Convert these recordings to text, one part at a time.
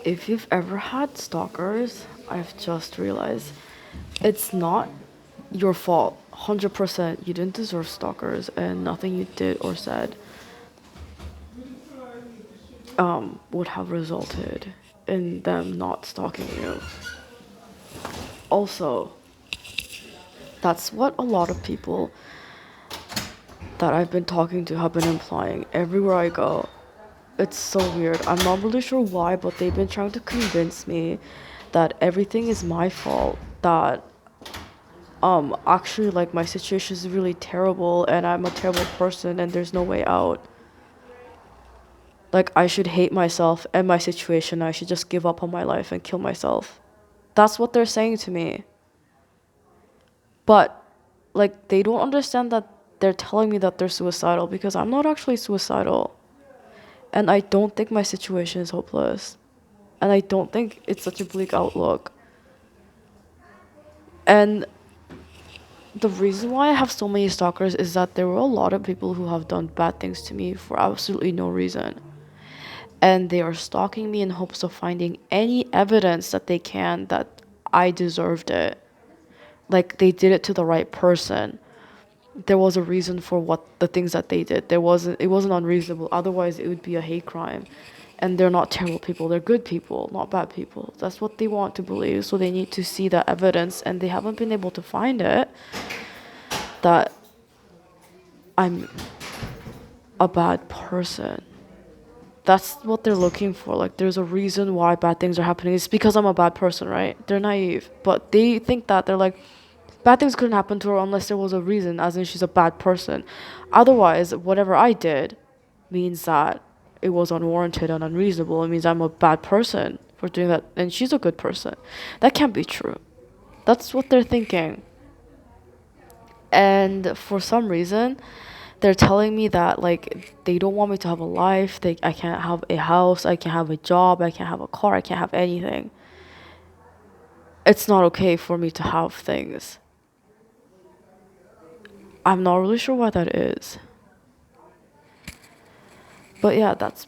If you've ever had stalkers, I've just realized it's not your fault. 100%. You didn't deserve stalkers, and nothing you did or said would have resulted in them not stalking you. Also, that's what a lot of people that I've been talking to have been implying everywhere I go. It's so weird. I'm not really sure why, but they've been trying to convince me that everything is my fault. That actually like my situation is really terrible and I'm a terrible person and there's no way out. Like I should hate myself and my situation. I should just give up on my life and kill myself. That's what they're saying to me. But like they don't understand that they're telling me that they're suicidal because I'm not actually suicidal. And I don't think my situation is hopeless. And I don't think it's such a bleak outlook. And the reason why I have so many stalkers is that there were a lot of people who have done bad things to me for absolutely no reason. And they are stalking me in hopes of finding any evidence that they can that I deserved it. Like they did it to the right person. There was a reason for what the things that they did. It wasn't unreasonable. Otherwise it would be a hate crime. And they're not terrible people. They're good people, not bad people. That's what they want to believe. So they need to see the evidence and they haven't been able to find it that I'm a bad person. That's what they're looking for. Like, there's a reason why bad things are happening. It's because I'm a bad person, right? They're naive. But they think that they're like, bad things couldn't happen to her unless there was a reason, as in she's a bad person. Otherwise, whatever I did means that it was unwarranted and unreasonable. It means I'm a bad person for doing that, and she's a good person. That can't be true. That's what they're thinking. And for some reason, they're telling me that like they don't want me to have a life. I can't have a house, I can't have a job, I can't have a car, I can't have anything. It's not okay for me to have things. I'm not really sure why that is. But yeah, that's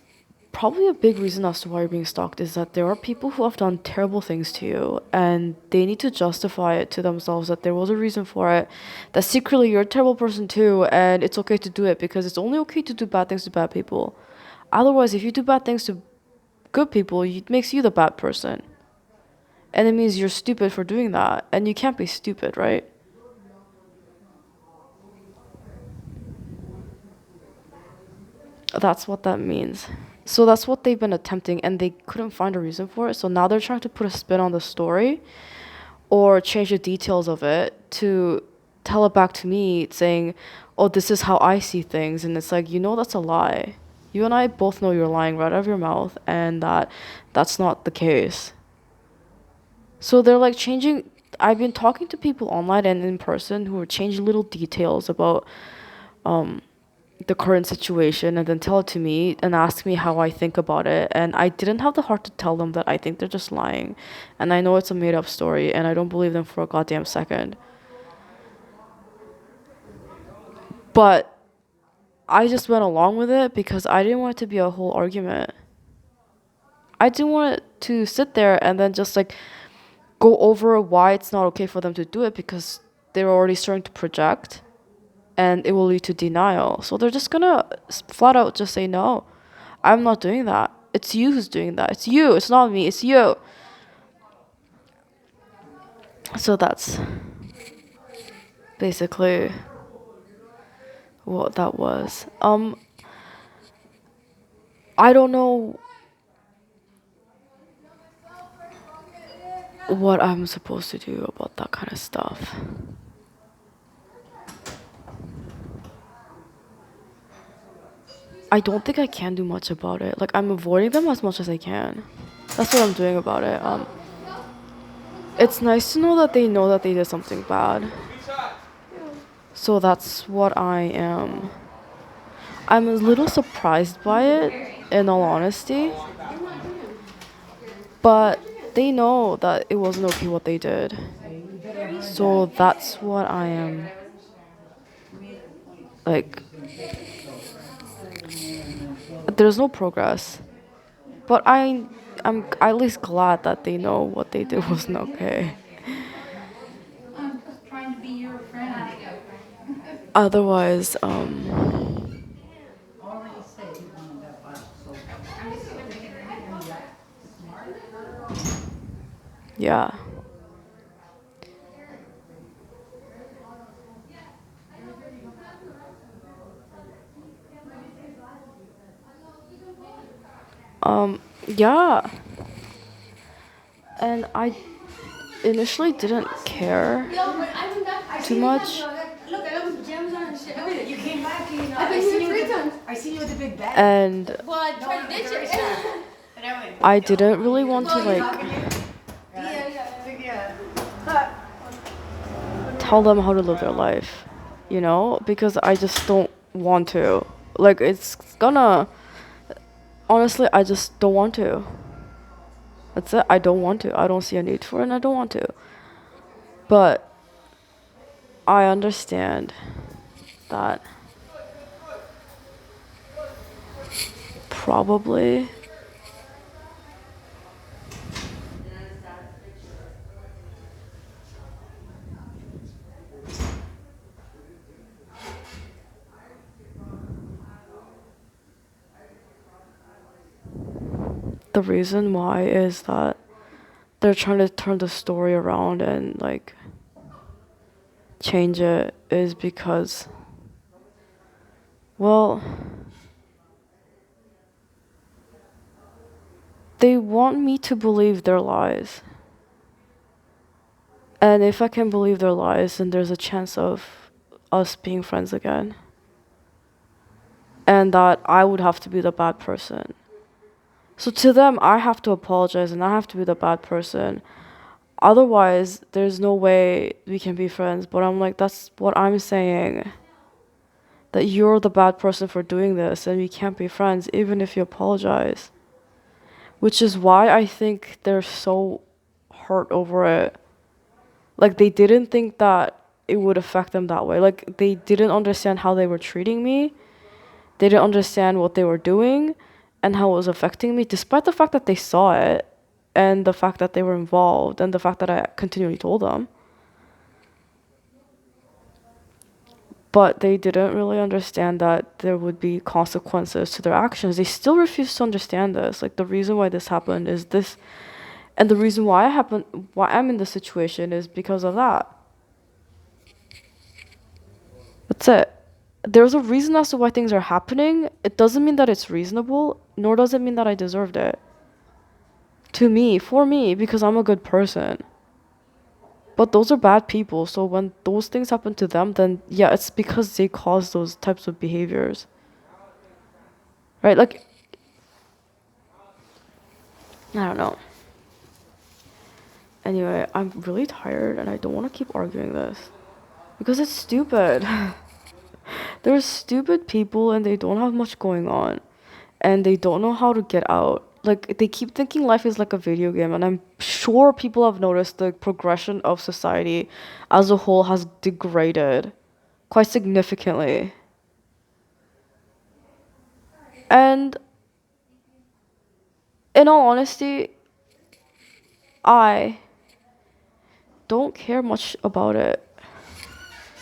probably a big reason as to why you're being stalked is that there are people who have done terrible things to you and they need to justify it to themselves that there was a reason for it, that secretly you're a terrible person too and it's okay to do it because it's only okay to do bad things to bad people. Otherwise, if you do bad things to good people, it makes you the bad person. And it means you're stupid for doing that. And you can't be stupid, right? That's what that means. So that's what they've been attempting, and they couldn't find a reason for it. So now they're trying to put a spin on the story or change the details of it to tell it back to me, saying, oh, this is how I see things. And it's like, that's a lie. You and I both know you're lying right out of your mouth, and that's not the case. So they're like changing. I've been talking to people online and in person who are changing little details about the current situation and then tell it to me and ask me how I think about it. And I didn't have the heart to tell them that I think they're just lying. And I know it's a made up story and I don't believe them for a goddamn second. But I just went along with it because I didn't want it to be a whole argument. I didn't want it to sit there and then just like go over why it's not okay for them to do it because they're already starting to project and it will lead to denial. So they're just gonna flat out just say, no, I'm not doing that. It's you who's doing that. It's you. It's not me. It's you. So that's basically what that was. I don't know what I'm supposed to do about that kind of stuff. I don't think I can do much about it. Like I'm avoiding them as much as I can. That's what I'm doing about it. It's nice to know that they did something bad. So that's what I am. I'm a little surprised by it, in all honesty. But they know that it wasn't okay what they did. So that's what I am. Like, there's no progress. But I'm at least glad that they know what they did wasn't okay. I'm just trying to be your friend. Otherwise, Already said you wanted that box so yeah. Yeah. And I initially didn't care too much. Look, I got pajamas on and shit. Look at it. You came back and I seen you with I seen you with the big bag. And Well, I tried to ditch it. I didn't really want to like Yeah. tell them how to live their life, you know, because I just don't want to. Like it's gonna honestly, I just don't want to. That's it. I don't want to. I don't see a need for it and I don't want to. But I understand that probably the reason why is that they're trying to turn the story around and like change it is because, well, they want me to believe their lies. And if I can believe their lies, then there's a chance of us being friends again. And that I would have to be the bad person. So to them, I have to apologize and I have to be the bad person. Otherwise, there's no way we can be friends. But I'm like, that's what I'm saying. That you're the bad person for doing this and we can't be friends even if you apologize. Which is why I think they're so hurt over it. Like they didn't think that it would affect them that way. Like they didn't understand how they were treating me. They didn't understand what they were doing and how it was affecting me, despite the fact that they saw it and the fact that they were involved and the fact that I continually told them. But they didn't really understand that there would be consequences to their actions. They still refuse to understand this. Like the reason why this happened is this, and the reason why I'm in this situation is because of that. That's it. There's a reason as to why things are happening. It doesn't mean that it's reasonable, nor does it mean that I deserved it. To me, for me, because I'm a good person. But those are bad people, so when those things happen to them, then yeah, it's because they cause those types of behaviors. Right? Like, I don't know. Anyway, I'm really tired and I don't want to keep arguing this. Because it's stupid. There's stupid people and they don't have much going on. And they don't know how to get out. Like, they keep thinking life is like a video game. And I'm sure people have noticed the progression of society as a whole has degraded quite significantly. And in all honesty, I don't care much about it.